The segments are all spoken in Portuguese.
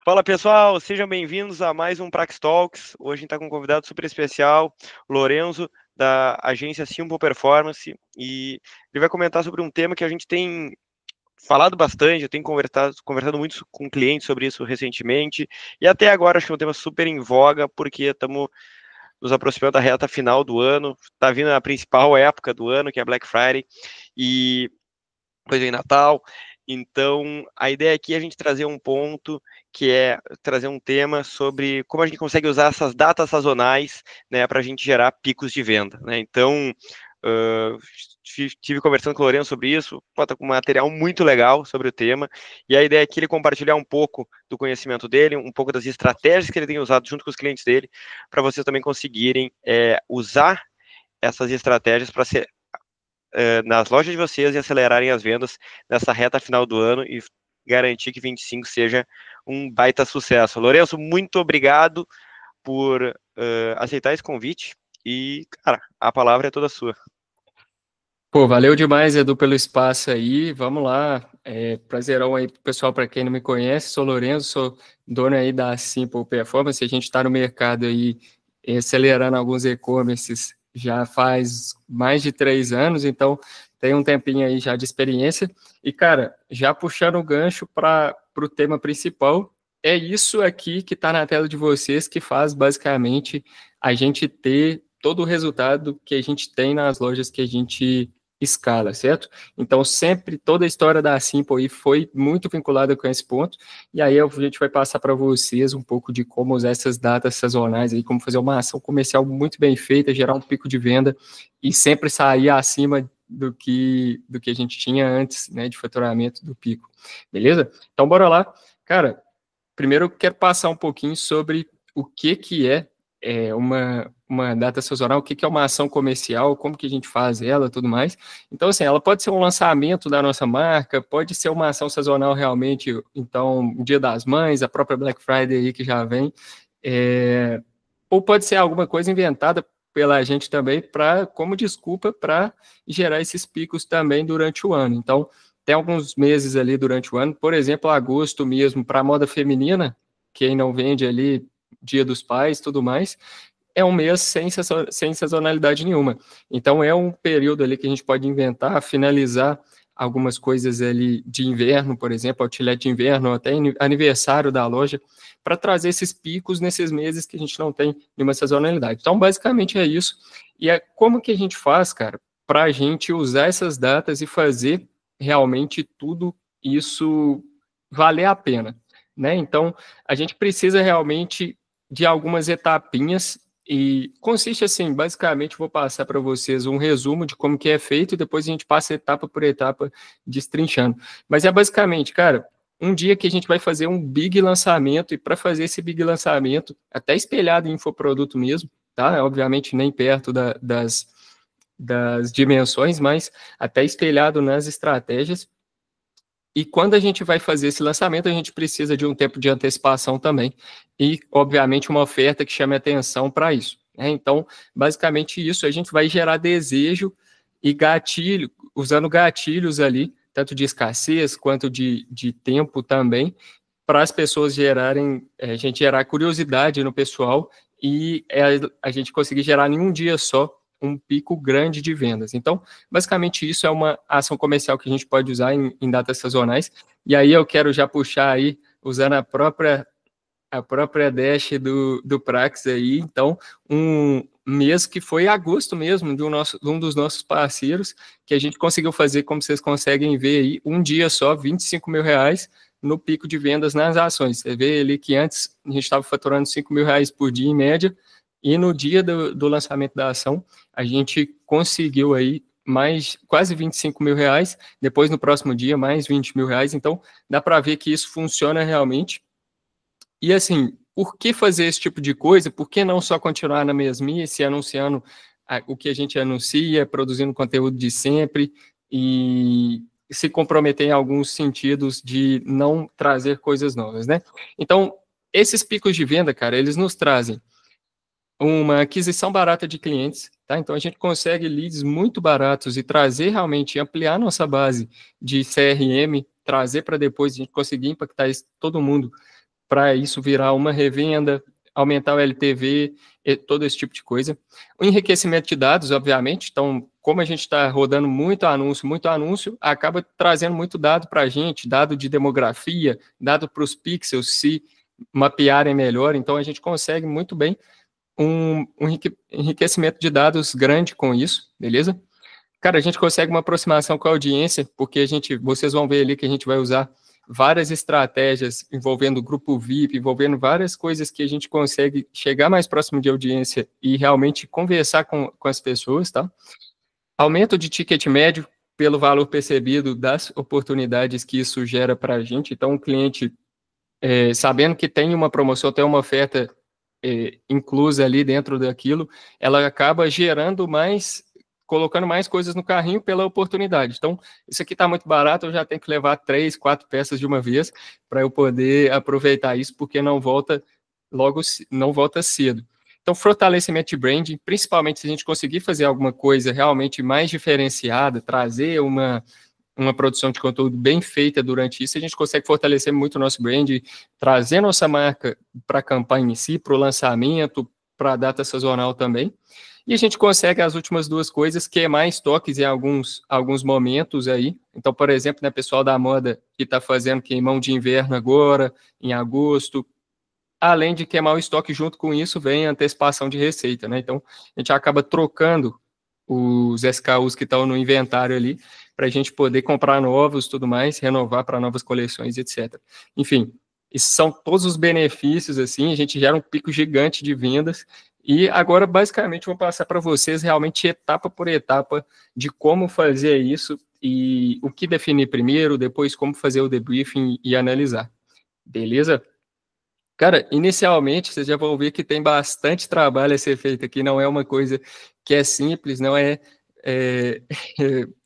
Fala pessoal, sejam bem-vindos a mais um Prax Talks. Hoje a gente está com um convidado super especial, Lorenzo, da agência Simple Performance, e ele vai comentar sobre um tema que a gente tem falado bastante, eu tenho conversado muito com clientes sobre isso recentemente, e até agora acho que é um tema super em voga, porque estamos nos aproximando da reta final do ano, está vindo a principal época do ano, que é Black Friday, e depois vem Natal. Então, a ideia aqui é a gente trazer um ponto, que é trazer um tema sobre como a gente consegue usar essas datas sazonais, né, para a gente gerar picos de venda, né? Então, uh, tive conversando com o Lourenço sobre isso, tá com um material muito legal sobre o tema, e a ideia aqui é ele compartilhar um pouco do conhecimento dele, um pouco das estratégias que ele tem usado junto com os clientes dele, para vocês também conseguirem usar essas estratégias para ser nas lojas de vocês e acelerarem as vendas nessa reta final do ano e garantir que 25 seja um baita sucesso. Lourenço, muito obrigado por aceitar esse convite e, cara, a palavra é toda sua. Pô, valeu demais, Edu, pelo espaço aí. Vamos lá. Prazerão aí pro pessoal, para quem não me conhece, sou Lorenzo, sou dono aí da Simple Performance. A gente está no mercado aí acelerando alguns e-commerces já faz mais de 3 anos, então tem um tempinho aí já de experiência. E, cara, já puxando o gancho para o tema principal, é isso aqui que está na tela de vocês que faz basicamente a gente ter todo o resultado que a gente tem nas lojas que a gente escala, certo? Então, sempre, toda a história da Simple aí foi muito vinculada com esse ponto, e aí a gente vai passar para vocês um pouco de como usar essas datas sazonais aí, como fazer uma ação comercial muito bem feita, gerar um pico de venda e sempre sair acima do que a gente tinha antes, né, de faturamento do pico, beleza? Então, bora lá. Cara, primeiro eu quero passar um pouquinho sobre o que é uma data sazonal, o que é uma ação comercial, como que a gente faz ela, tudo mais. Então, assim, ela pode ser um lançamento da nossa marca, pode ser uma ação sazonal realmente, então, o Dia das Mães, a própria Black Friday aí que já vem, ou pode ser alguma coisa inventada pela gente também como desculpa para gerar esses picos também durante o ano. Então, tem alguns meses ali durante o ano, por exemplo, agosto mesmo, para a moda feminina, quem não vende ali Dia dos Pais, tudo mais, é um mês sem sazonalidade nenhuma. Então, é um período ali que a gente pode inventar, finalizar algumas coisas ali de inverno, por exemplo, outlet de inverno, até aniversário da loja, para trazer esses picos nesses meses que a gente não tem nenhuma sazonalidade. Então, basicamente é isso. E é como que a gente faz, cara, para a gente usar essas datas e fazer realmente tudo isso valer a pena, né? Então, a gente precisa realmente de algumas etapinhas e consiste assim, basicamente vou passar para vocês um resumo de como que é feito e depois a gente passa etapa por etapa destrinchando. Mas é basicamente, cara, um dia que a gente vai fazer um big lançamento e para fazer esse big lançamento, até espelhado em infoproduto mesmo, tá? Obviamente nem perto das dimensões, mas até espelhado nas estratégias. E quando a gente vai fazer esse lançamento, a gente precisa de um tempo de antecipação também. E, obviamente, uma oferta que chame atenção para isso, né? Então, basicamente isso, a gente vai gerar desejo e gatilho, usando gatilhos ali, tanto de escassez quanto de tempo também, para as pessoas gerarem, a gente gerar curiosidade no pessoal e a gente conseguir gerar em um dia só um pico grande de vendas. Então, basicamente, isso é uma ação comercial que a gente pode usar em datas sazonais. E aí eu quero já puxar aí, usando a própria dash do Prax aí, então, um mês que foi agosto mesmo, de um dos nossos parceiros, que a gente conseguiu fazer, como vocês conseguem ver aí, um dia só, R$25 mil no pico de vendas nas ações. Você vê ali que antes a gente estava faturando R$5 mil por dia em média, e no dia do lançamento da ação, a gente conseguiu aí mais quase R$25 mil, depois no próximo dia mais R$20 mil, então dá para ver que isso funciona realmente. E assim, por que fazer esse tipo de coisa? Por que não só continuar na mesmice, anunciando o que a gente anuncia, produzindo conteúdo de sempre e se comprometer em alguns sentidos de não trazer coisas novas, né? Então, esses picos de venda, cara, eles nos trazem uma aquisição barata de clientes, tá? Então a gente consegue leads muito baratos e trazer realmente, ampliar nossa base de CRM, trazer para depois a gente conseguir impactar todo mundo para isso virar uma revenda, aumentar o LTV, todo esse tipo de coisa. O enriquecimento de dados, obviamente, então, como a gente está rodando muito anúncio, acaba trazendo muito dado para a gente, dado de demografia, dado para os pixels se mapearem melhor, então a gente consegue muito bem um enriquecimento de dados grande com isso, beleza? Cara, a gente consegue uma aproximação com a audiência, porque vocês vão ver ali que a gente vai usar várias estratégias envolvendo o grupo VIP, envolvendo várias coisas que a gente consegue chegar mais próximo de audiência e realmente conversar com as pessoas, tá? Aumento de ticket médio pelo valor percebido das oportunidades que isso gera para a gente. Então, o cliente, sabendo que tem uma promoção, tem uma oferta inclusa ali dentro daquilo, ela acaba gerando mais, colocando mais coisas no carrinho pela oportunidade. Então, isso aqui está muito barato, eu já tenho que levar 3, 4 peças de uma vez para eu poder aproveitar isso, porque não volta cedo. Então, fortalecimento de branding, principalmente se a gente conseguir fazer alguma coisa realmente mais diferenciada, trazer uma produção de conteúdo bem feita durante isso, a gente consegue fortalecer muito o nosso brand, trazer nossa marca para a campanha em si, para o lançamento, para a data sazonal também. E a gente consegue as últimas duas coisas, queimar estoques em alguns momentos aí. Então, por exemplo, né, pessoal da moda que está fazendo queimão de inverno agora, em agosto, além de queimar o estoque junto com isso, vem a antecipação de receita, né? Então, a gente acaba trocando os SKUs que estão no inventário ali, para a gente poder comprar novos, tudo mais, renovar para novas coleções, etc. Enfim, esses são todos os benefícios, assim, a gente gera um pico gigante de vendas, e agora, basicamente, vou passar para vocês realmente etapa por etapa de como fazer isso e o que definir primeiro, depois como fazer o debriefing e analisar. Beleza? Cara, inicialmente, vocês já vão ver que tem bastante trabalho a ser feito aqui, não é uma coisa que é simples, não é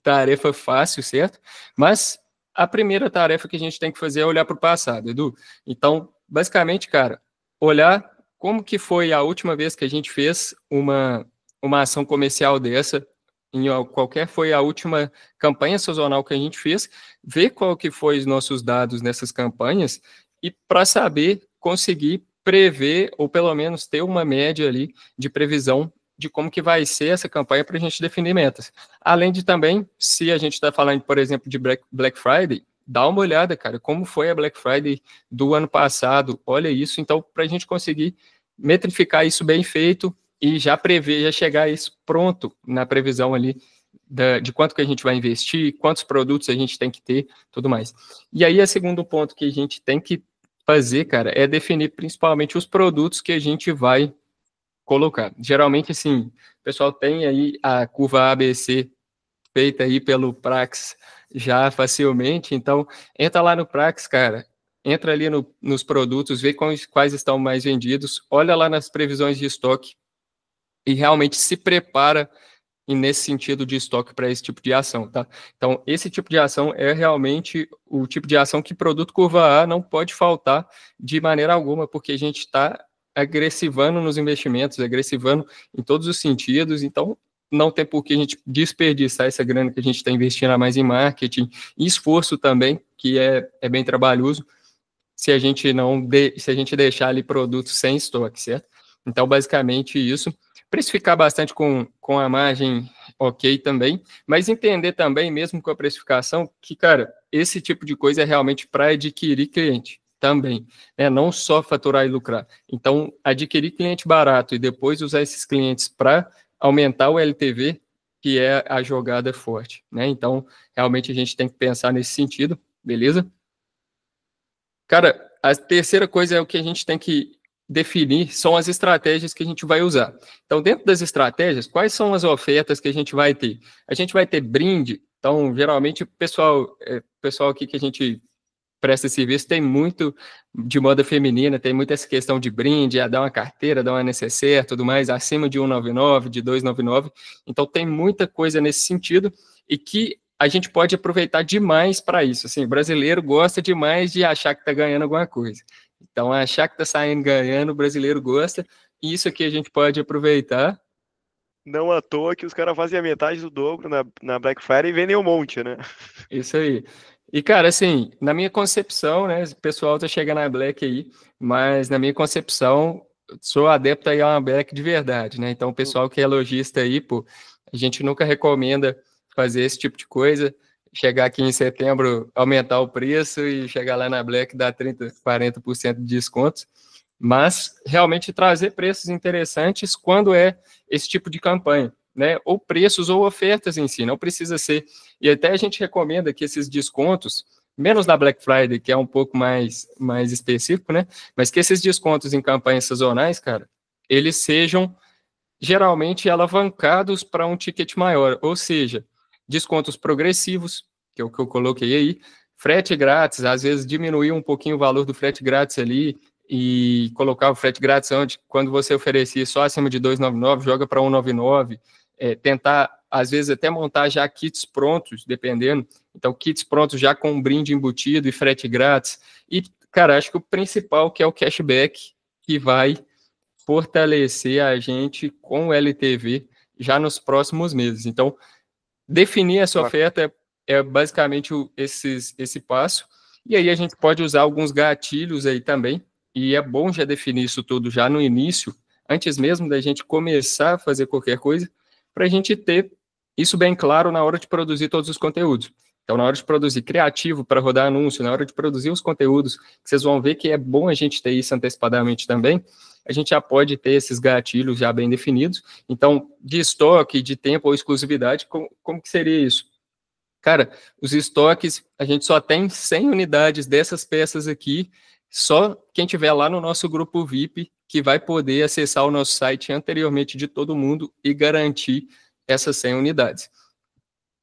tarefa fácil, certo? Mas a primeira tarefa que a gente tem que fazer é olhar para o passado, Edu. Então, basicamente, cara, olhar como que foi a última vez que a gente fez uma ação comercial dessa, qualquer foi a última campanha sazonal que a gente fez, ver qual que foi os nossos dados nessas campanhas e para saber conseguir prever, ou pelo menos ter uma média ali de previsão de como que vai ser essa campanha para a gente definir metas. Além de também, se a gente está falando, por exemplo, de Black Friday, dá uma olhada, cara, como foi a Black Friday do ano passado, olha isso, então, para a gente conseguir metrificar isso bem feito e já prever, já chegar a isso pronto na previsão ali de quanto que a gente vai investir, quantos produtos a gente tem que ter, tudo mais. E aí, o segundo ponto que a gente tem que fazer, cara, é definir principalmente os produtos que a gente vai colocar. Geralmente, assim, o pessoal tem aí a curva ABC feita aí pelo Praxis já facilmente, então entra lá no Praxis, cara, entra ali nos produtos, vê quais estão mais vendidos, olha lá nas previsões de estoque e realmente se prepara e nesse sentido de estoque para esse tipo de ação, tá? Então, esse tipo de ação é realmente o tipo de ação que produto curva A não pode faltar de maneira alguma, porque a gente está agressivando nos investimentos, agressivando em todos os sentidos, então não tem por que a gente desperdiçar essa grana que a gente está investindo a mais em marketing e esforço também, que é bem trabalhoso, se a gente se a gente deixar ali produtos sem estoque, certo? Então, basicamente isso. Precificar bastante com a margem ok também, mas entender também, mesmo com a precificação, que, cara, esse tipo de coisa é realmente para adquirir cliente também, né? Não só faturar e lucrar. Então, adquirir cliente barato e depois usar esses clientes para aumentar o LTV, que é a jogada forte, né? Então, realmente a gente tem que pensar nesse sentido, beleza? Cara, a terceira coisa é o que a gente tem que definir são as estratégias que a gente vai usar. Então, dentro das estratégias, quais são as ofertas que a gente vai ter? A gente vai ter brinde, então, geralmente, o pessoal aqui que a gente presta serviço tem muito de moda feminina, tem muita essa questão de brinde, dar uma carteira, dar uma necessaire, tudo mais, acima de 199, de 299. Então, tem muita coisa nesse sentido e que a gente pode aproveitar demais para isso. Assim, o brasileiro gosta demais de achar que está ganhando alguma coisa. Então, achar que está saindo ganhando, o brasileiro gosta, e isso aqui a gente pode aproveitar. Não à toa que os caras fazem a metade do dobro na Black Friday e vendem um monte, né? Isso aí. E, cara, assim, na minha concepção, né, o pessoal tá chegando na Black aí, mas na minha concepção, sou adepto aí a uma Black de verdade, né? Então, o pessoal que é lojista aí, pô, a gente nunca recomenda fazer esse tipo de coisa, chegar aqui em setembro, aumentar o preço e chegar lá na Black dar 30, 40% de desconto, mas realmente trazer preços interessantes quando é esse tipo de campanha, né? Ou preços ou ofertas em si, não precisa ser. E até a gente recomenda que esses descontos, menos na Black Friday, que é um pouco mais específico, né? Mas que esses descontos em campanhas sazonais, cara, eles sejam geralmente alavancados para um ticket maior, ou seja, descontos progressivos, que é o que eu coloquei aí, frete grátis, às vezes diminuir um pouquinho o valor do frete grátis ali e colocar o frete grátis onde, quando você oferecia só acima de 299, joga para 199, tentar, às vezes, até montar já kits prontos, dependendo, então kits prontos já com um brinde embutido e frete grátis, e, cara, acho que o principal que é o cashback, que vai fortalecer a gente com o LTV já nos próximos meses. Então, definir essa oferta é basicamente esse passo. E aí a gente pode usar alguns gatilhos aí também. E é bom já definir isso tudo já no início, antes mesmo da gente começar a fazer qualquer coisa, para a gente ter isso bem claro na hora de produzir todos os conteúdos. Então, na hora de produzir criativo para rodar anúncio, na hora de produzir os conteúdos, vocês vão ver que é bom a gente ter isso antecipadamente também, a gente já pode ter esses gatilhos já bem definidos. Então, de estoque, de tempo ou exclusividade, como que seria isso? Cara, os estoques, a gente só tem 100 unidades dessas peças aqui, só quem tiver lá no nosso grupo VIP que vai poder acessar o nosso site anteriormente de todo mundo e garantir essas 100 unidades.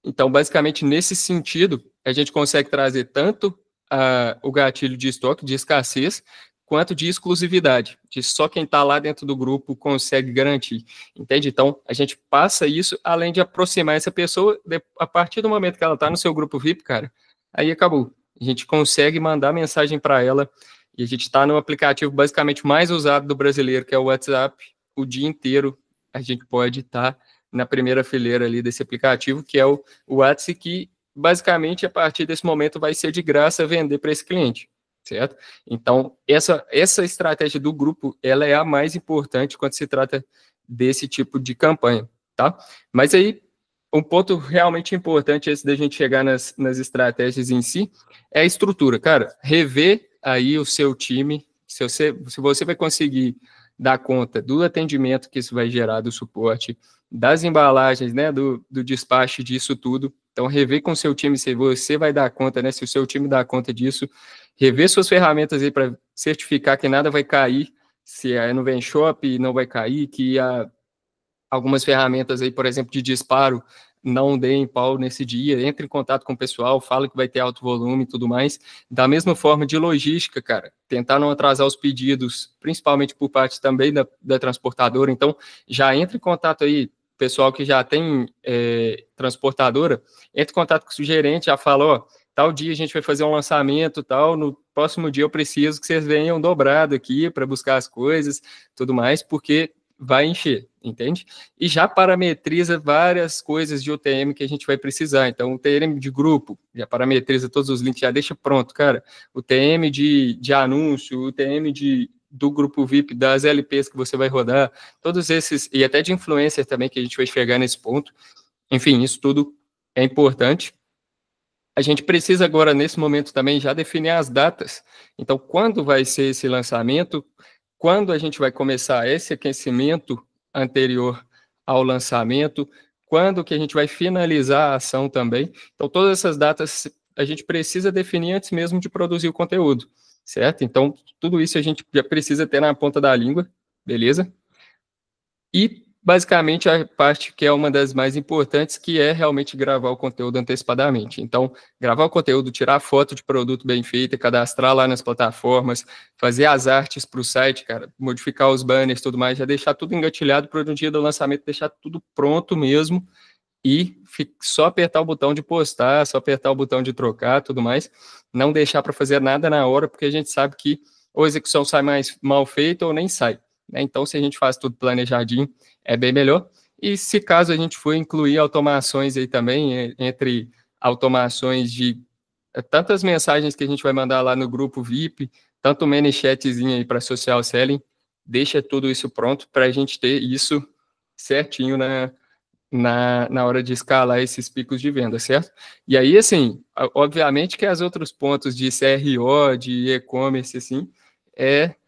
Então, basicamente, nesse sentido, a gente consegue trazer tanto o gatilho de estoque, de escassez, quanto de exclusividade, de só quem está lá dentro do grupo consegue garantir, entende? Então, a gente passa isso, além de aproximar essa pessoa, a partir do momento que ela está no seu grupo VIP, cara, aí acabou. A gente consegue mandar mensagem para ela, e a gente está no aplicativo basicamente mais usado do brasileiro, que é o WhatsApp, o dia inteiro a gente pode estar na primeira fileira ali desse aplicativo, que é o WhatsApp, que basicamente a partir desse momento vai ser de graça vender para esse cliente, certo? Então, essa estratégia do grupo, ela é a mais importante quando se trata desse tipo de campanha, tá? Mas aí, um ponto realmente importante antes da gente chegar nas estratégias em si, é a estrutura. Cara, rever aí o seu time, se você vai conseguir dar conta do atendimento que isso vai gerar, do suporte, das embalagens, né, do despacho disso tudo. Então, rever com o seu time se você vai dar conta, né, se o seu time dá conta disso, rever suas ferramentas aí para certificar que nada vai cair, se a Nuvem Shop não vai cair, que algumas ferramentas aí, por exemplo, de disparo, não deem pau nesse dia, entre em contato com o pessoal, fala que vai ter alto volume e tudo mais. Da mesma forma de logística, cara, tentar não atrasar os pedidos, principalmente por parte também da transportadora. Então, já entre em contato aí, pessoal que já tem transportadora, entre em contato com o gerente, já fala, ó, tal dia a gente vai fazer um lançamento, tal, no próximo dia eu preciso que vocês venham dobrado aqui para buscar as coisas, tudo mais, porque vai encher, entende? E já parametriza várias coisas de UTM que a gente vai precisar. Então, o TM de grupo, já parametriza todos os links, já deixa pronto, cara. O TM de anúncio, o TM do grupo VIP, das LPs que você vai rodar, todos esses, e até de influencer também, que a gente vai chegar nesse ponto. Enfim, isso tudo é importante. A gente precisa agora, nesse momento também, já definir as datas. Então, quando vai ser esse lançamento, quando a gente vai começar esse aquecimento anterior ao lançamento, quando que a gente vai finalizar a ação também. Então, todas essas datas a gente precisa definir antes mesmo de produzir o conteúdo, certo? Então, tudo isso a gente já precisa ter na ponta da língua, beleza? E, basicamente, a parte que é uma das mais importantes, que é realmente gravar o conteúdo antecipadamente. Então, gravar o conteúdo, tirar a foto de produto bem feita, cadastrar lá nas plataformas, fazer as artes para o site, cara, modificar os banners e tudo mais, já deixar tudo engatilhado para no dia do lançamento, deixar tudo pronto mesmo e só apertar o botão de postar, só apertar o botão de trocar, tudo mais. Não deixar para fazer nada na hora, porque a gente sabe que ou a execução sai mais mal feita ou nem sai. Então, se a gente faz tudo planejadinho, é bem melhor. E se caso a gente for incluir automações aí também, entre automações de tantas mensagens que a gente vai mandar lá no grupo VIP, tanto o mini chatzinho aí para social selling, deixa tudo isso pronto para a gente ter isso certinho na hora de escalar esses picos de venda, certo? E aí, assim, obviamente que os outros pontos de CRO, de e-commerce, assim,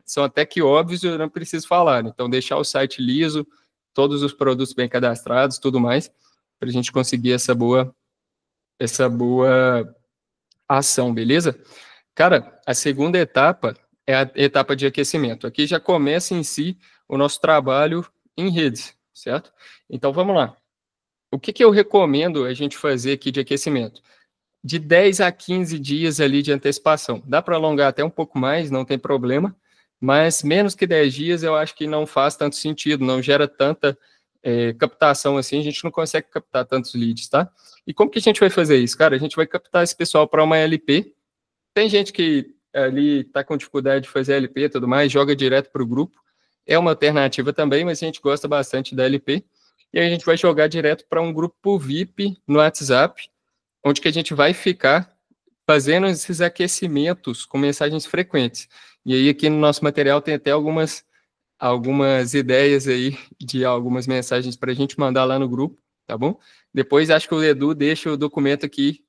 são até que óbvios, eu não preciso falar. Então, deixar o site liso, todos os produtos bem cadastrados, tudo mais, para a gente conseguir essa boa ação, beleza? Cara, a segunda etapa é a etapa de aquecimento. Aqui já começa em si o nosso trabalho em redes, certo? Então, vamos lá. O que eu recomendo a gente fazer aqui de aquecimento? De 10 a 15 dias ali de antecipação. Dá para alongar até um pouco mais, não tem problema, mas menos que 10 dias eu acho que não faz tanto sentido, não gera tanta captação assim, a gente não consegue captar tantos leads, tá? E como que a gente vai fazer isso? Cara, a gente vai captar esse pessoal para uma LP. Tem gente que ali está com dificuldade de fazer LP e tudo mais, joga direto para o grupo. É uma alternativa também, mas a gente gosta bastante da LP. E aí a gente vai jogar direto para um grupo VIP no WhatsApp, onde que a gente vai ficar fazendo esses aquecimentos com mensagens frequentes. E aí aqui no nosso material tem até algumas ideias aí de algumas mensagens para a gente mandar lá no grupo, tá bom? Depois acho que o Edu deixa o documento aqui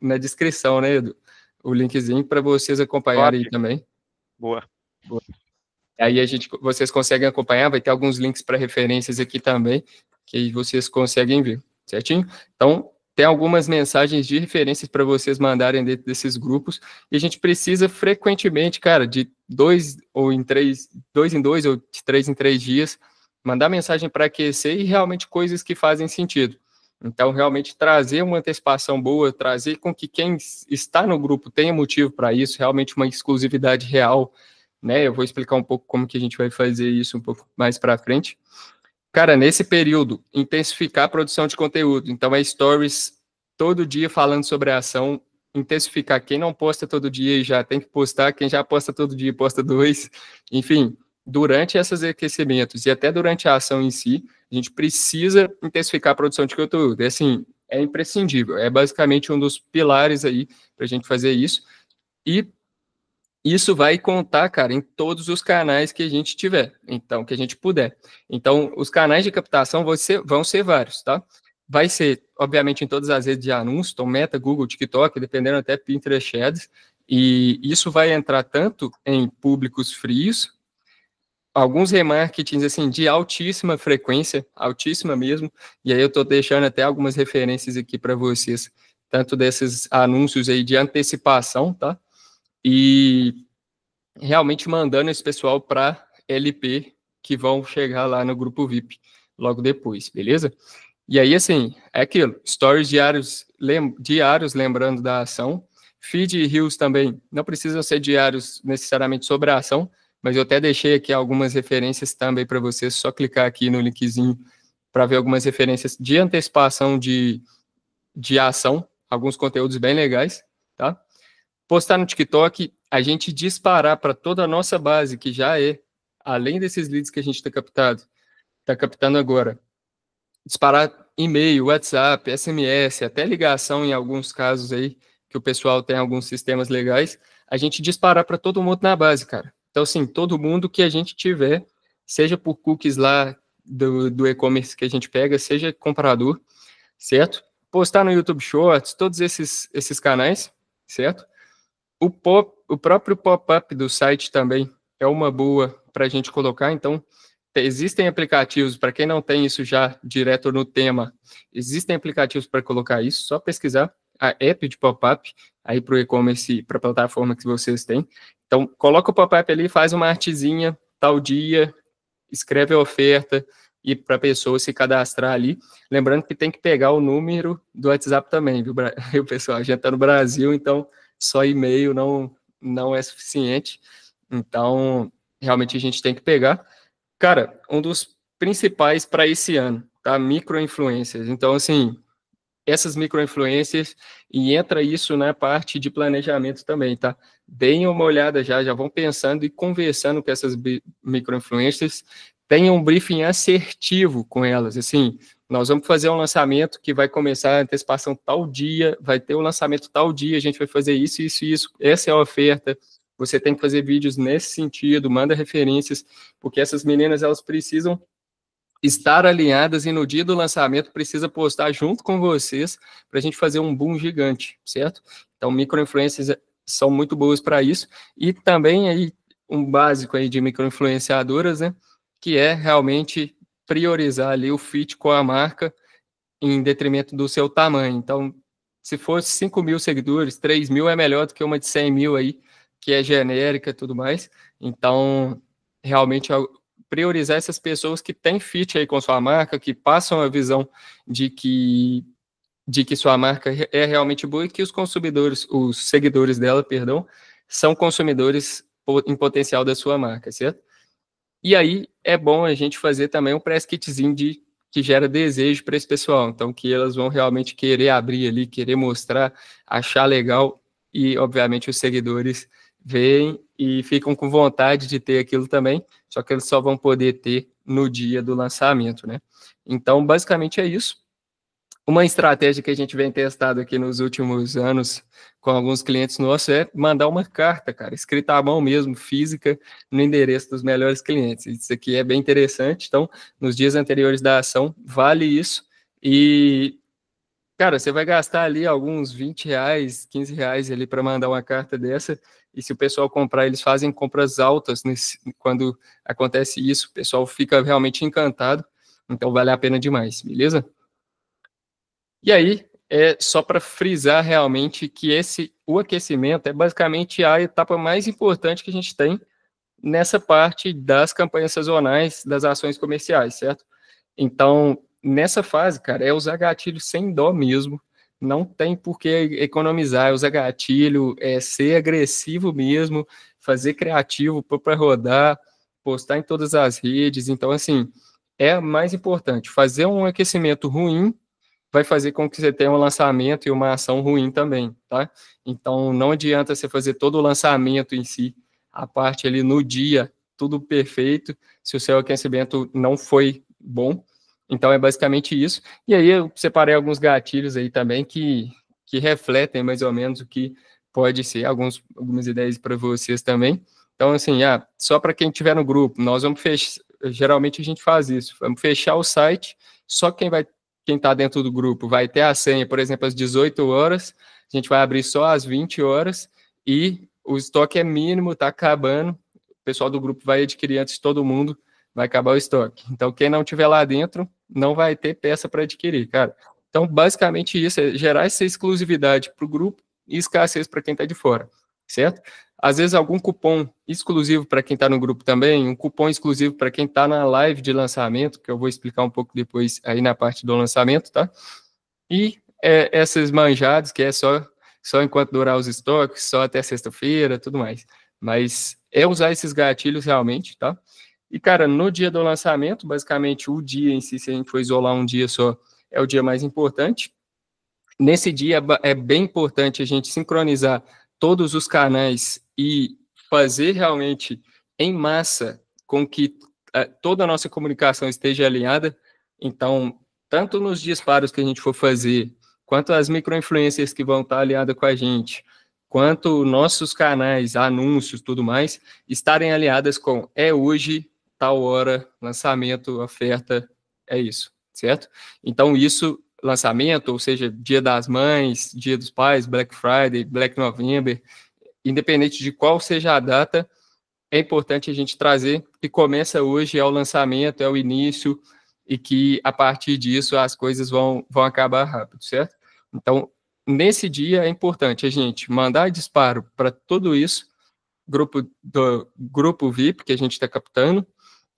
na descrição, né, Edu? O linkzinho para vocês acompanharem aí também. Boa. Aí vocês conseguem acompanhar, vai ter alguns links para referências aqui também, que aí vocês conseguem ver, certinho? Então, tem algumas mensagens de referências para vocês mandarem dentro desses grupos, e a gente precisa frequentemente, cara, de 2 em 2 ou de 3 em 3 dias, mandar mensagem para aquecer e realmente coisas que fazem sentido. Então, realmente trazer uma antecipação boa, trazer com que quem está no grupo tenha motivo para isso, realmente uma exclusividade real, né? Eu vou explicar um pouco como que a gente vai fazer isso um pouco mais para frente. Cara, nesse período, intensificar a produção de conteúdo. Então, stories todo dia falando sobre a ação, intensificar. Quem não posta todo dia já tem que postar, quem já posta todo dia posta 2. Enfim, durante esses aquecimentos e até durante a ação em si, a gente precisa intensificar a produção de conteúdo. É assim, é imprescindível. É basicamente um dos pilares aí para a gente fazer isso. E isso vai contar, cara, em todos os canais que a gente tiver, então, que a gente puder. Então, os canais de captação vão ser vários, tá? Vai ser, obviamente, em todas as redes de anúncio, então Meta, Google, TikTok, dependendo até Pinterest Ads, e isso vai entrar tanto em públicos frios, alguns remarketings, assim, de altíssima frequência, altíssima mesmo, e aí eu tô deixando até algumas referências aqui para vocês, tanto desses anúncios aí de antecipação, tá? E realmente mandando esse pessoal para LP, que vão chegar lá no grupo VIP logo depois, beleza? E aí, assim, é aquilo, stories diários lembrando da ação, feed e reels também, não precisam ser diários necessariamente sobre a ação, mas eu até deixei aqui algumas referências também para vocês, só clicar aqui no linkzinho para ver algumas referências de antecipação de ação, alguns conteúdos bem legais, tá? Postar no TikTok, a gente disparar para toda a nossa base, que já além desses leads que a gente está captando agora, disparar e-mail, WhatsApp, SMS, até ligação em alguns casos aí, que o pessoal tem alguns sistemas legais, a gente disparar para todo mundo na base, cara. Então, assim, todo mundo que a gente tiver, seja por cookies lá do e-commerce que a gente pega, seja comprador, certo? Postar no YouTube Shorts, todos esses canais, certo? O próprio pop-up do site também é uma boa para a gente colocar. Então, existem aplicativos, para quem não tem isso já direto no tema, existem aplicativos para colocar isso, só pesquisar a app de pop-up aí para o e-commerce, para a plataforma que vocês têm. Então, coloca o pop-up ali, faz uma artezinha, tal dia, escreve a oferta e para a pessoa se cadastrar ali. Lembrando que tem que pegar o número do WhatsApp também, viu, pessoal? A gente está no Brasil, então só e-mail não é suficiente. Então, realmente a gente tem que pegar. Cara, um dos principais para esse ano, tá? Micro-influências. Então, assim, essas micro-influências, e entra isso na parte de planejamento também, tá? Deem uma olhada já vão pensando e conversando com essas micro-influências, tenham um briefing assertivo com elas, assim, nós vamos fazer um lançamento que vai começar a antecipação tal dia, vai ter o lançamento tal dia, a gente vai fazer isso, isso, isso, essa é a oferta, você tem que fazer vídeos nesse sentido, manda referências, porque essas meninas, elas precisam estar alinhadas e no dia do lançamento precisa postar junto com vocês para a gente fazer um boom gigante, certo? Então, micro-influências são muito boas para isso. E também aí um básico aí de micro-influenciadoras, né? Que é realmente priorizar ali o fit com a marca em detrimento do seu tamanho. Então, se fosse 5 mil seguidores, 3 mil é melhor do que uma de 100 mil aí, que é genérica e tudo mais. Então, realmente priorizar essas pessoas que têm fit aí com sua marca, que passam a visão de que sua marca é realmente boa e que os consumidores, os seguidores dela, perdão, são consumidores em potencial da sua marca, certo? E aí é bom a gente fazer também um press kitzinho que gera desejo para esse pessoal, então que elas vão realmente querer abrir ali, querer mostrar, achar legal e, obviamente, os seguidores veem e ficam com vontade de ter aquilo também, só que eles só vão poder ter no dia do lançamento, né? Então, basicamente é isso. Uma estratégia que a gente vem testado aqui nos últimos anos com alguns clientes nossos é mandar uma carta, cara, escrita à mão mesmo, física, no endereço dos melhores clientes. Isso aqui é bem interessante. Então, nos dias anteriores da ação, vale isso. E, cara, você vai gastar ali alguns R$20, R$15 ali para mandar uma carta dessa. E se o pessoal comprar, eles fazem compras altas quando acontece isso. O pessoal fica realmente encantado. Então, vale a pena demais, beleza? E aí, é só para frisar realmente que o aquecimento é basicamente a etapa mais importante que a gente tem nessa parte das campanhas sazonais, das ações comerciais, certo? Então, nessa fase, cara, é usar gatilho sem dó mesmo, não tem por que economizar, é usar gatilho, é ser agressivo mesmo, fazer criativo para rodar, postar em todas as redes, então, assim, é mais importante, fazer um aquecimento ruim vai fazer com que você tenha um lançamento e uma ação ruim também, tá? Então, não adianta você fazer todo o lançamento em si, a parte ali no dia, tudo perfeito, se o seu aquecimento não foi bom. Então, é basicamente isso. E aí, eu separei alguns gatilhos aí também que refletem mais ou menos o que pode ser, algumas ideias para vocês também. Então, assim, só para quem estiver no grupo, nós vamos fechar, geralmente a gente faz isso, vamos fechar o site, só quem está dentro do grupo vai ter a senha, por exemplo, às 18 horas, a gente vai abrir só às 20 horas e o estoque é mínimo, está acabando, o pessoal do grupo vai adquirir antes de todo mundo, vai acabar o estoque. Então, quem não tiver lá dentro, não vai ter peça para adquirir, cara. Então, basicamente isso, é gerar essa exclusividade para o grupo e escassez para quem está de fora, certo? Às vezes algum cupom exclusivo para quem está no grupo também, um cupom exclusivo para quem está na live de lançamento, que eu vou explicar um pouco depois aí na parte do lançamento, tá? E essas manjadas, que é só enquanto durar os estoques, só até sexta-feira, tudo mais. Mas é usar esses gatilhos realmente, tá? E, cara, no dia do lançamento, basicamente o dia em si, se a gente for isolar um dia só, é o dia mais importante. Nesse dia é bem importante a gente sincronizar todos os canais e fazer realmente em massa com que toda a nossa comunicação esteja alinhada. Então, tanto nos disparos que a gente for fazer, quanto as micro-influências que vão estar alinhadas com a gente, quanto nossos canais, anúncios, tudo mais, estarem alinhadas com hoje, tal hora, lançamento, oferta, é isso, certo? Então, isso lançamento, ou seja, Dia das Mães, Dia dos Pais, Black Friday, Black November, independente de qual seja a data, é importante a gente trazer que começa hoje, é o lançamento, é o início, e que a partir disso as coisas vão acabar rápido, certo? Então, nesse dia é importante a gente mandar disparo para tudo isso, grupo VIP que a gente está captando,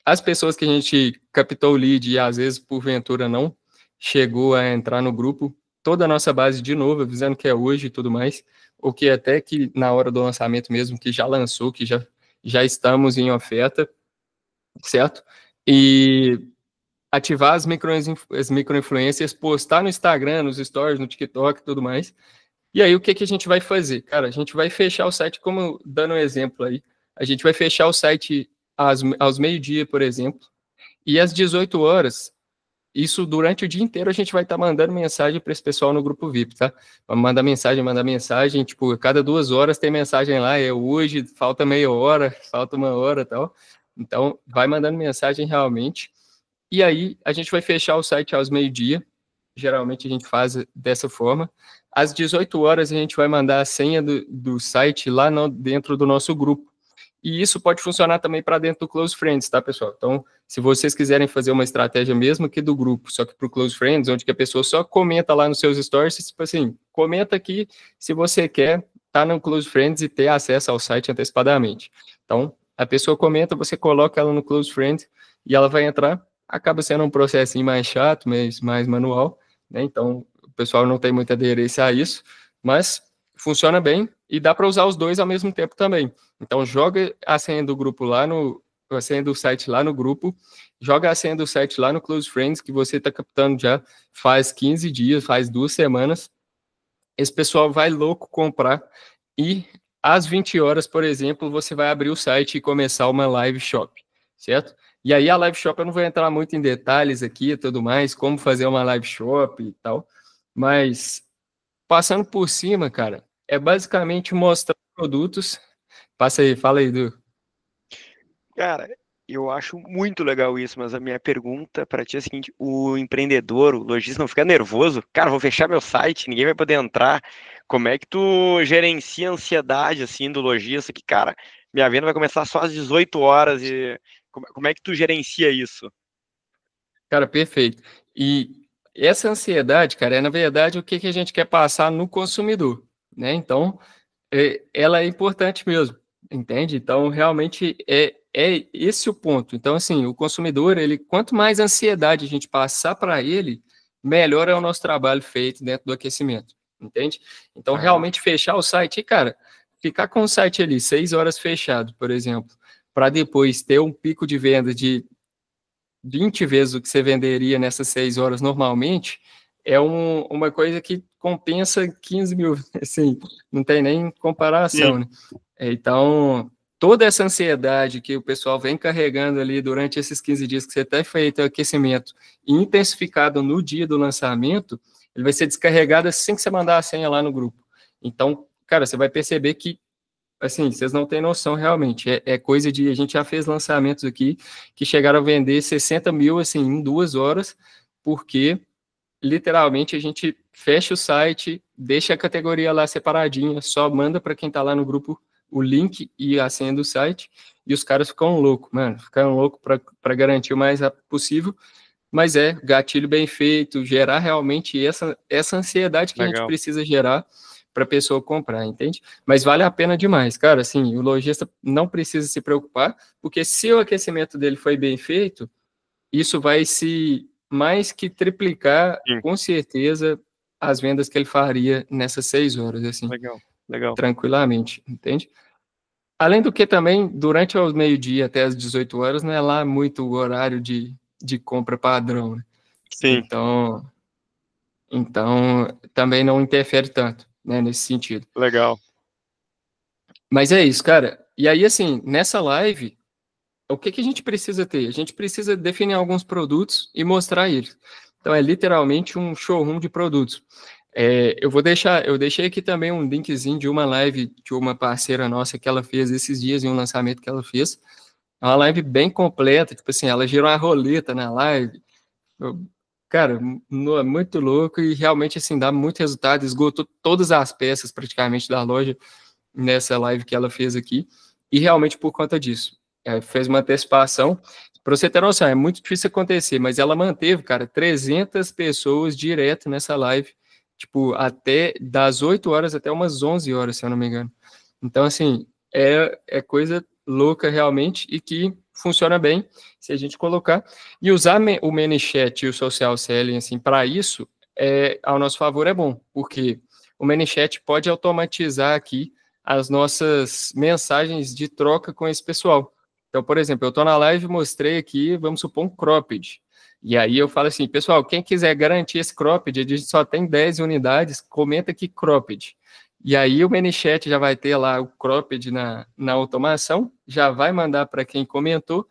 as pessoas que a gente captou o lead e às vezes, porventura, não chegou a entrar no grupo, toda a nossa base de novo, avisando que é hoje e tudo mais, ou que até que na hora do lançamento mesmo, que já lançou, que já estamos em oferta, certo? E ativar as micro-influências, postar no Instagram, nos stories, no TikTok e tudo mais. E aí, o que a gente vai fazer? Cara, a gente vai fechar o site, como dando um exemplo aí, a gente vai fechar o site aos meio-dia, por exemplo, e às 18 horas, isso durante o dia inteiro a gente vai estar mandando mensagem para esse pessoal no grupo VIP, tá? Vamos mandar mensagem, tipo, a cada 2 horas tem mensagem lá, hoje, falta meia hora, falta uma hora e tal. Então, vai mandando mensagem realmente. E aí, a gente vai fechar o site aos meio-dia. Geralmente a gente faz dessa forma. Às 18 horas a gente vai mandar a senha do site lá dentro do nosso grupo. E isso pode funcionar também para dentro do Close Friends, tá, pessoal? Então, se vocês quiserem fazer uma estratégia mesmo que do grupo, só que para o Close Friends, onde que a pessoa só comenta lá nos seus stories, tipo assim, comenta aqui se você quer estar no Close Friends e ter acesso ao site antecipadamente. Então, a pessoa comenta, você coloca ela no Close Friends e ela vai entrar. Acaba sendo um processinho mais chato, mais manual, né? Então, o pessoal não tem muita aderência a isso, mas funciona bem e dá para usar os dois ao mesmo tempo também. Então, joga a senha do grupo a senha do site lá no grupo, joga a senha do site lá no Close Friends, que você está captando já faz 15 dias, faz 2 semanas. Esse pessoal vai louco comprar e às 20 horas, por exemplo, você vai abrir o site e começar uma live shop, certo? E aí a live shop eu não vou entrar muito em detalhes aqui e tudo mais, como fazer uma live shop e tal, mas passando por cima, cara, é basicamente mostrar produtos. Passa aí, fala aí, Du. Cara, eu acho muito legal isso, mas a minha pergunta para ti é a seguinte: o empreendedor, o lojista não fica nervoso? Cara, vou fechar meu site, ninguém vai poder entrar. Como é que tu gerencia a ansiedade assim do lojista que, cara, minha venda vai começar só às 18 horas e como é que tu gerencia isso? Cara, perfeito. E essa ansiedade, cara, é na verdade o que que a gente quer passar no consumidor, né? Então, ela é importante mesmo, entende? Então, realmente é esse o ponto. Então, assim, o consumidor, ele, quanto mais ansiedade a gente passar para ele, melhor é o nosso trabalho feito dentro do aquecimento, entende? Então, Ah, realmente fechar o site, e, cara, ficar com o site ali 6 horas fechado, por exemplo, para depois ter um pico de venda de 20 vezes o que você venderia nessas 6 horas normalmente, é uma coisa que compensa 15 mil, assim, não tem nem comparação, sim. né? Então, toda essa ansiedade que o pessoal vem carregando ali durante esses 15 dias que você tem feito o aquecimento e intensificado no dia do lançamento, ele vai ser descarregado assim que você mandar a senha lá no grupo. Então, cara, você vai perceber que assim, vocês não têm noção realmente. É coisa de. A gente já fez lançamentos aqui que chegaram a vender 60 mil assim, em 2 horas, porque literalmente a gente fecha o site, deixa a categoria lá separadinha, só manda para quem está lá no grupo o link e a senha do site, e os caras ficam loucos, mano. Ficam loucos para garantir o mais rápido possível. Mas gatilho bem feito, gerar realmente essa ansiedade que a gente Legal. precisa gerar para a pessoa comprar, entende? Mas vale a pena demais, cara. Assim, o lojista não precisa se preocupar, porque se o aquecimento dele foi bem feito, isso vai se mais que triplicar, Sim, com certeza, as vendas que ele faria nessas 6 horas, assim, legal, legal. tranquilamente, entende? Além do que também, durante o meio-dia até as 18 horas, não é lá muito o horário de compra padrão, né? Sim, Então, também não interfere tanto, né, nesse sentido. legal. Mas é isso, cara. E aí, assim, nessa live, o que que a gente precisa ter? A gente precisa definir alguns produtos e mostrar eles. Então, é literalmente um showroom de produtos. Eu deixei aqui também um linkzinho de uma live de uma parceira nossa que ela fez esses dias, em um lançamento que ela fez. É uma live bem completa, tipo assim, ela girou uma roleta na live. Cara, é muito louco e realmente, assim, dá muito resultado, esgotou todas as peças praticamente da loja nessa live que ela fez aqui, e realmente por conta disso. Fez uma antecipação, para você ter noção, é muito difícil acontecer, mas ela manteve, cara, 300 pessoas direto nessa live, tipo, até das 8 horas até umas 11 horas, se eu não me engano. Então, assim, é coisa louca realmente e que funciona bem se a gente colocar. E usar o ManyChat e o Social Selling, assim, para isso, ao nosso favor é bom, porque o ManyChat pode automatizar aqui as nossas mensagens de troca com esse pessoal. Então, por exemplo, eu estou na live, mostrei aqui, vamos supor, um cropped. E aí eu falo assim, pessoal, quem quiser garantir esse cropped, a gente só tem 10 unidades, comenta aqui cropped. E aí o ManyChat já vai ter lá o cropped na automação, já vai mandar para quem comentou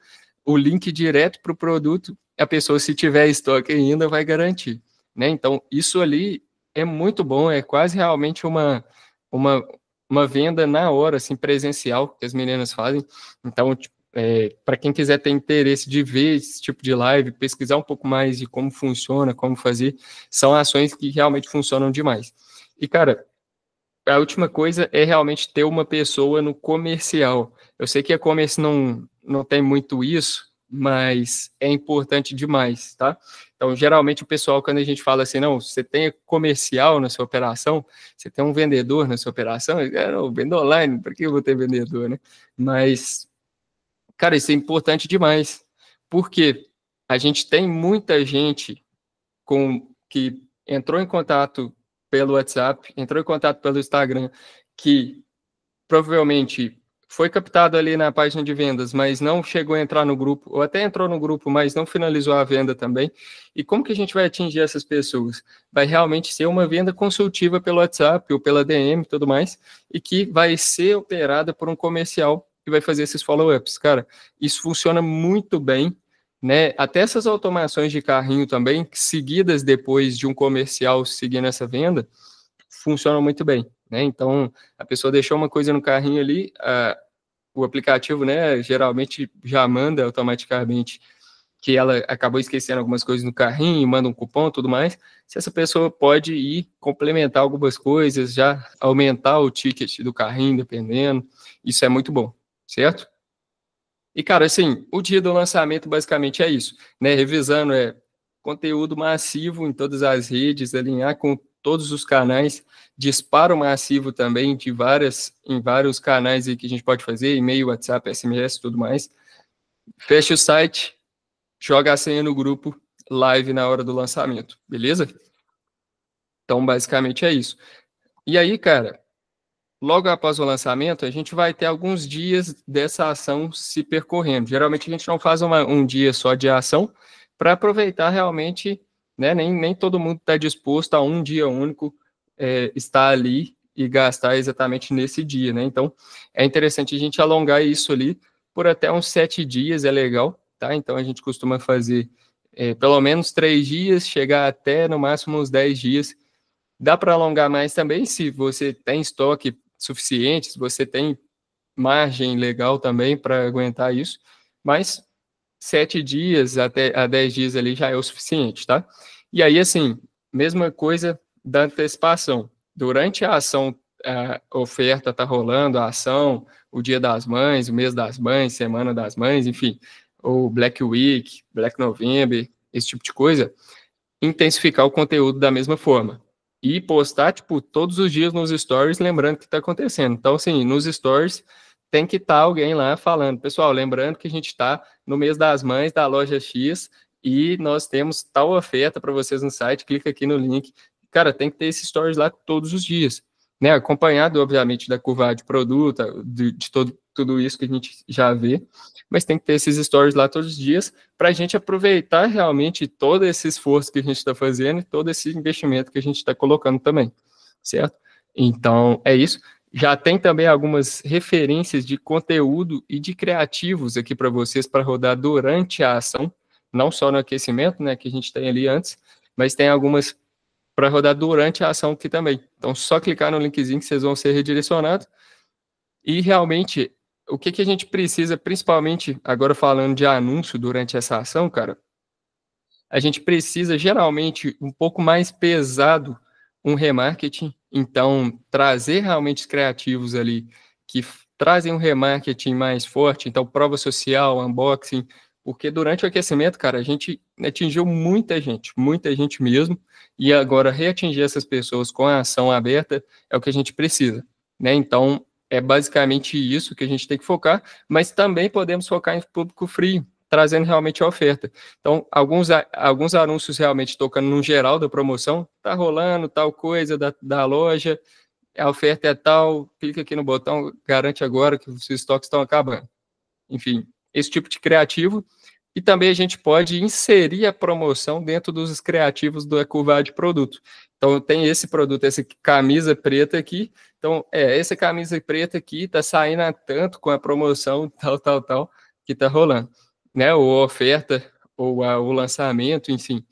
o link direto para o produto a pessoa, se tiver estoque ainda, vai garantir, né? Então, isso ali é muito bom, é quase realmente uma, uma venda na hora, assim, presencial, que as meninas fazem. Então, para quem quiser ter interesse de ver esse tipo de live, pesquisar um pouco mais de como funciona, como fazer, são ações que realmente funcionam demais. E, cara, a última coisa é realmente ter uma pessoa no comercial. Eu sei que a e-commerce não tem muito isso, mas é importante demais, tá? Então, geralmente o pessoal, quando a gente fala assim, não, você tem comercial na sua operação, você tem um vendedor na sua operação, não, vendo online, para que eu vou ter vendedor, né? Mas, cara, isso é importante demais, porque a gente tem muita gente que entrou em contato pelo WhatsApp, entrou em contato pelo Instagram, que provavelmente foi captado ali na página de vendas, mas não chegou a entrar no grupo, ou até entrou no grupo, mas não finalizou a venda também. E como que a gente vai atingir essas pessoas? Vai realmente ser uma venda consultiva pelo WhatsApp ou pela DM e tudo mais, e que vai ser operada por um comercial que vai fazer esses follow-ups. Cara, isso funciona muito bem, né? Até essas automações de carrinho também, seguidas depois de um comercial seguindo essa venda, funcionam muito bem, né? Então, a pessoa deixou uma coisa no carrinho ali, o aplicativo, né, geralmente já manda automaticamente que ela acabou esquecendo algumas coisas no carrinho, manda um cupom, tudo mais. Se essa pessoa pode ir complementar algumas coisas, já aumentar o ticket do carrinho, dependendo, isso é muito bom, certo? E, cara, assim, o dia do lançamento basicamente é isso, né? Revisando, conteúdo massivo em todas as redes, alinhar com todos os canais, disparo massivo também em vários canais aí que a gente pode fazer, e-mail, WhatsApp, SMS, tudo mais. Fecha o site, joga a senha no grupo, live na hora do lançamento, beleza? Então, basicamente é isso. E aí, cara, logo após o lançamento, a gente vai ter alguns dias dessa ação se percorrendo. Geralmente a gente não faz um dia só de ação para aproveitar realmente, né? Nem todo mundo está disposto a um dia único estar ali e gastar exatamente nesse dia, né? Então é interessante a gente alongar isso ali por até uns 7 dias, é legal, tá? Então a gente costuma fazer pelo menos 3 dias, chegar até no máximo uns 10 dias. Dá para alongar mais também se você tem estoque suficiente, se você tem margem legal também para aguentar isso, mas 7 dias até a 10 dias ali já é o suficiente, tá? E aí, assim, mesma coisa da antecipação. Durante a ação, a oferta está rolando, a ação, o Dia das Mães, o mês das mães, Semana das Mães, enfim, ou Black Week, Black November, esse tipo de coisa, intensificar o conteúdo da mesma forma. E postar, tipo, todos os dias nos stories, lembrando o que está acontecendo. Então, assim, nos stories tem que estar alguém lá falando, pessoal, lembrando que a gente está no mês das mães da loja X e nós temos tal oferta para vocês no site, clica aqui no link. Cara, tem que ter esses stories lá todos os dias, né? Acompanhado, obviamente, da curva de produto, de tudo isso que a gente já vê, mas tem que ter esses stories lá todos os dias para a gente aproveitar realmente todo esse esforço que a gente está fazendo e todo esse investimento que a gente está colocando também, certo? Então, é isso. Já tem também algumas referências de conteúdo e de criativos aqui para vocês para rodar durante a ação, não só no aquecimento, né, que a gente tem ali antes, mas tem algumas para rodar durante a ação aqui também. Então, só clicar no linkzinho que vocês vão ser redirecionados. E realmente, o que a gente precisa, principalmente agora falando de anúncio durante essa ação, cara, a gente precisa geralmente um pouco mais pesado um remarketing, então trazer realmente os criativos ali que trazem um remarketing mais forte, então prova social, unboxing, porque durante o aquecimento, cara, a gente atingiu muita gente mesmo, e agora reatingir essas pessoas com a ação aberta é o que a gente precisa, né? Então, é basicamente isso que a gente tem que focar, mas também podemos focar em público frio, trazendo realmente a oferta. Então, alguns anúncios realmente tocando no geral da promoção, tá rolando tal coisa da loja, a oferta é tal, clica aqui no botão, garante agora que os estoques estão acabando. Enfim, esse tipo de criativo. E também a gente pode inserir a promoção dentro dos criativos do curva de produto. Então, tem esse produto, essa camisa preta aqui. Então, essa camisa preta aqui tá saindo a tanto com a promoção, tal, que tá rolando, né? Ou oferta ou o lançamento, enfim,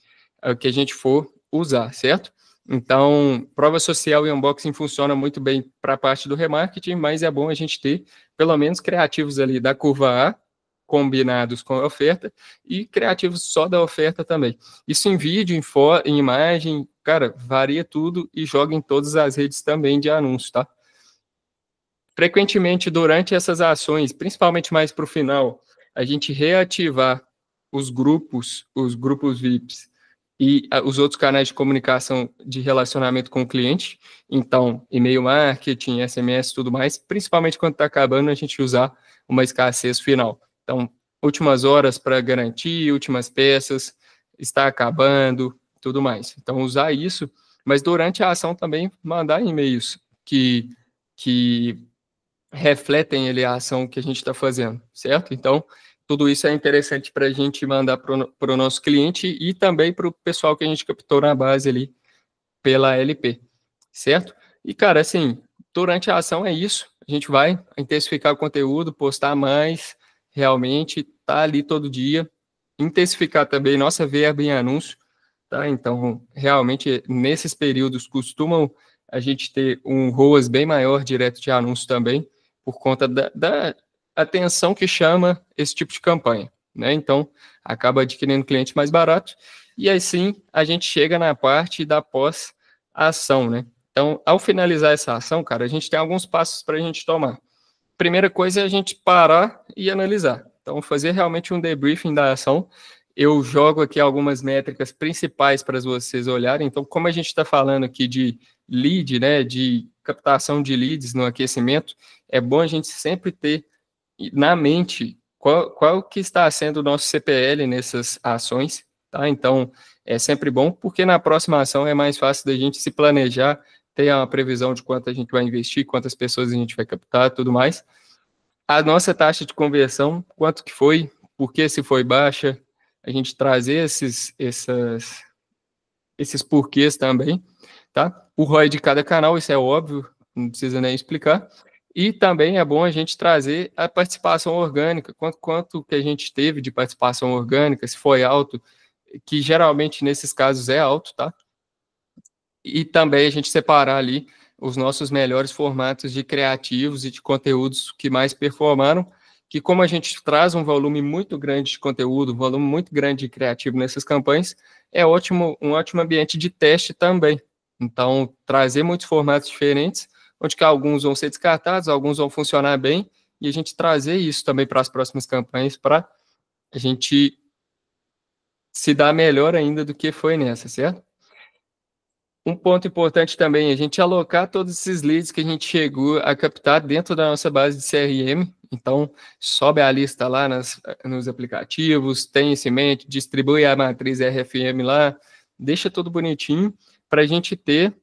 o que a gente for usar, certo? Então, prova social e unboxing funciona muito bem para a parte do remarketing, mas é bom a gente ter pelo menos criativos ali da curva A, combinados com a oferta, e criativos só da oferta também. Isso em vídeo, em imagem, cara, varia tudo e joga em todas as redes também de anúncio, tá? Frequentemente, durante essas ações, principalmente mais para o final, a gente reativar os grupos VIPs e os outros canais de comunicação de relacionamento com o cliente. Então, e-mail marketing, SMS, tudo mais, principalmente quando está acabando, a gente usar uma escassez final. Então, últimas horas para garantir, últimas peças, está acabando, tudo mais. Então, usar isso, mas durante a ação também mandar e-mails que refletem ali a ação que a gente está fazendo, certo? Então, tudo isso é interessante para a gente mandar para o nosso cliente e também para o pessoal que a gente captou na base ali pela LP, certo? E, cara, assim, durante a ação é isso. A gente vai intensificar o conteúdo, postar mais, realmente, tá ali todo dia, intensificar também nossa verba em anúncio, tá? Então, realmente, nesses períodos costumam a gente ter um ROAS bem maior direto de anúncio também, por conta da atenção que chama esse tipo de campanha, né? Então, acaba adquirindo cliente mais barato, e assim a gente chega na parte da pós-ação, né? Então, ao finalizar essa ação, cara, a gente tem alguns passos para a gente tomar. Primeira coisa é a gente parar e analisar. Então, fazer realmente um debriefing da ação. Eu jogo aqui algumas métricas principais para vocês olharem. Então, como a gente está falando aqui de lead, né, de captação de leads no aquecimento, é bom a gente sempre ter na mente qual que está sendo o nosso CPL nessas ações, tá? Então, é sempre bom, porque na próxima ação é mais fácil da gente se planejar, ter uma previsão de quanto a gente vai investir, quantas pessoas a gente vai captar, tudo mais. A nossa taxa de conversão, quanto que foi, por que se foi baixa, a gente trazer esses porquês também, tá? O ROI de cada canal, isso é óbvio, não precisa nem explicar. E também é bom a gente trazer a participação orgânica, quanto que a gente teve de participação orgânica, se foi alto, que geralmente nesses casos é alto, tá? E também a gente separar ali os nossos melhores formatos de criativos e de conteúdos que mais performaram, que como a gente traz um volume muito grande de conteúdo, um volume muito grande de criativo nessas campanhas, é um ótimo ambiente de teste também. Então, trazer muitos formatos diferentes, onde que alguns vão ser descartados, alguns vão funcionar bem, e a gente trazer isso também para as próximas campanhas, para a gente se dar melhor ainda do que foi nessa, certo? Um ponto importante também é a gente alocar todos esses leads que a gente chegou a captar dentro da nossa base de CRM. Então, sobe a lista lá nos aplicativos, tem isso em mente, distribui a matriz RFM lá, deixa tudo bonitinho para a gente ter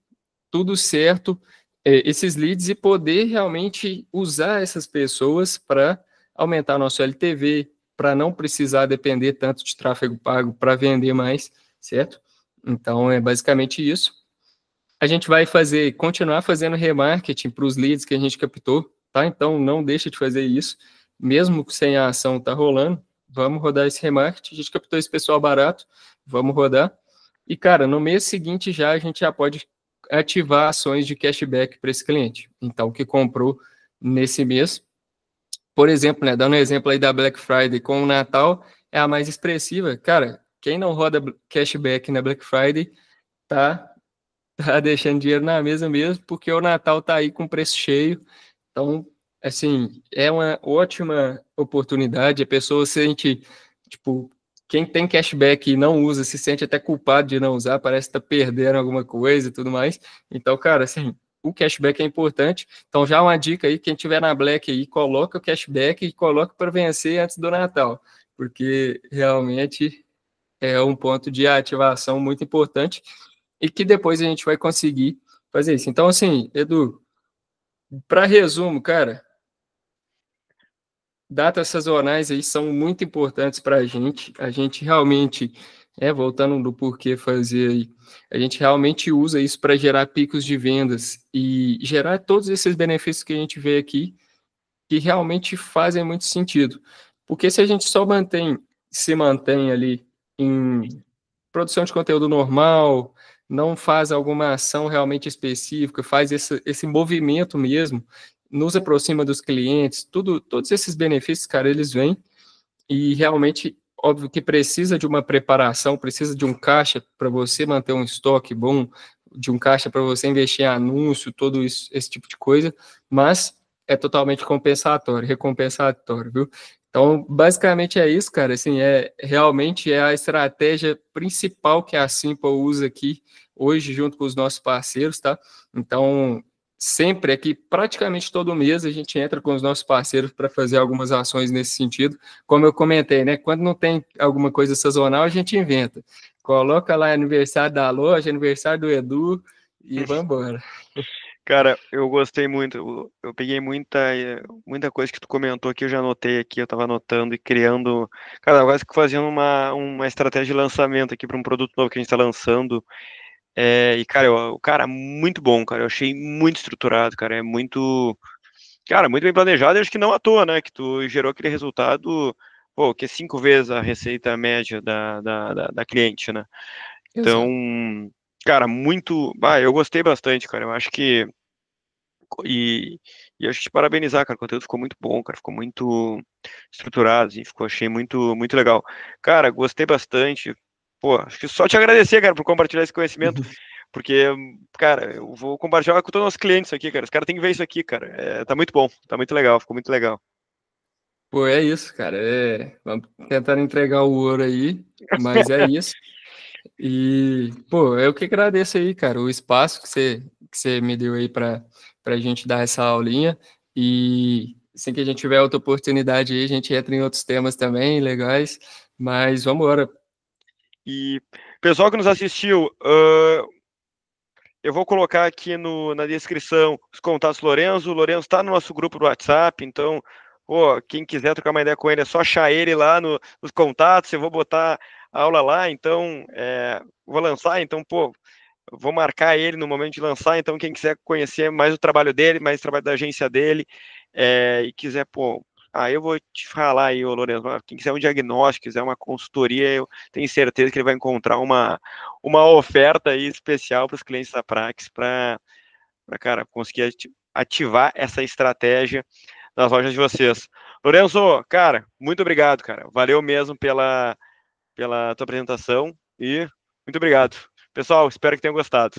tudo certo, esses leads e poder realmente usar essas pessoas para aumentar nosso LTV, para não precisar depender tanto de tráfego pago para vender mais, certo? Então, é basicamente isso. A gente vai continuar fazendo remarketing para os leads que a gente captou, tá? Então, não deixa de fazer isso, mesmo sem a ação tá rolando, vamos rodar esse remarketing, a gente captou esse pessoal barato, vamos rodar. E, cara, no mês seguinte a gente já pode ativar ações de cashback para esse cliente. Então, o que comprou nesse mês, por exemplo, né, dando um exemplo aí da Black Friday com o Natal, é a mais expressiva. Cara, quem não roda cashback na Black Friday, tá deixando dinheiro na mesa mesmo, porque o Natal tá aí com preço cheio. Então, assim, é uma ótima oportunidade. A pessoa sente, tipo, quem tem cashback e não usa, se sente até culpado de não usar, parece que tá perdendo alguma coisa e tudo mais. Então, cara, assim, o cashback é importante. Então, já uma dica aí, quem tiver na Black aí, coloca o cashback e coloca para vencer antes do Natal, porque realmente é um ponto de ativação muito importante e que depois a gente vai conseguir fazer isso. Então, assim, Edu, para resumo, cara, datas sazonais aí são muito importantes para a gente. A gente realmente, voltando do porquê fazer aí, a gente realmente usa isso para gerar picos de vendas e gerar todos esses benefícios que a gente vê aqui, que realmente fazem muito sentido. Porque se a gente só se mantém ali em produção de conteúdo normal, não faz alguma ação realmente específica, faz esse movimento mesmo, nos aproxima dos clientes, todos esses benefícios, cara, eles vêm e realmente, óbvio que precisa de uma preparação, precisa de um caixa para você manter um estoque bom, de um caixa para você investir em anúncio, todo isso, esse tipo de coisa, mas é totalmente compensatório, recompensatório, viu? Então, basicamente é isso, cara, assim, realmente é a estratégia principal que a Simple usa aqui hoje junto com os nossos parceiros, tá? Então, sempre aqui, praticamente todo mês, a gente entra com os nossos parceiros para fazer algumas ações nesse sentido. Como eu comentei, né? Quando não tem alguma coisa sazonal, a gente inventa. Coloca lá aniversário da loja, aniversário do Edu e vamos embora. Cara, eu gostei muito. Eu peguei muita coisa que tu comentou aqui, eu já anotei aqui, eu tava anotando e criando. Cara, quase que fazendo uma estratégia de lançamento aqui para um produto novo que a gente tá lançando. E, cara, o cara, muito bom, cara. Eu achei muito estruturado, cara. É muito. Cara, muito bem planejado. E acho que não à toa, né? Que tu gerou aquele resultado, pô, que é 5 vezes a receita média da cliente, né? Então, Exato. cara, muito. Ah, eu gostei bastante, cara. Eu acho que. E, e acho que te parabenizar, cara. O conteúdo ficou muito bom, cara. Ficou muito estruturado, assim, achei muito legal. Cara, gostei bastante. Pô, acho que só te agradecer, cara, por compartilhar esse conhecimento. Porque, cara, eu vou compartilhar com todos os nossos clientes isso aqui, cara. Os caras têm que ver isso aqui, cara. Tá muito bom, tá muito legal, ficou muito legal. Pô, é isso, cara. Vamos tentar entregar o ouro aí, mas é isso. E, pô, eu que agradeço aí, cara, o espaço que você me deu aí para a gente dar essa aulinha. E assim que a gente tiver outra oportunidade aí, a gente entra em outros temas também legais. Mas vamos embora. E pessoal que nos assistiu, eu vou colocar aqui na descrição os contatos do Lorenzo. O Lorenzo está no nosso grupo do WhatsApp, então, pô, quem quiser trocar uma ideia com ele, é só achar ele lá nos contatos. Eu vou botar a aula lá, então, vou lançar, então, pô, vou marcar ele no momento de lançar. Então, quem quiser conhecer mais o trabalho dele, mais o trabalho da agência dele, e quiser, pô, eu vou te falar aí, ô Lourenço, quem quiser um diagnóstico, quiser uma consultoria, eu tenho certeza que ele vai encontrar uma oferta aí especial para os clientes da Praxis cara, conseguir ativar essa estratégia nas lojas de vocês. Lourenço, cara, muito obrigado, cara. Valeu mesmo pela tua apresentação e muito obrigado. Pessoal, espero que tenham gostado.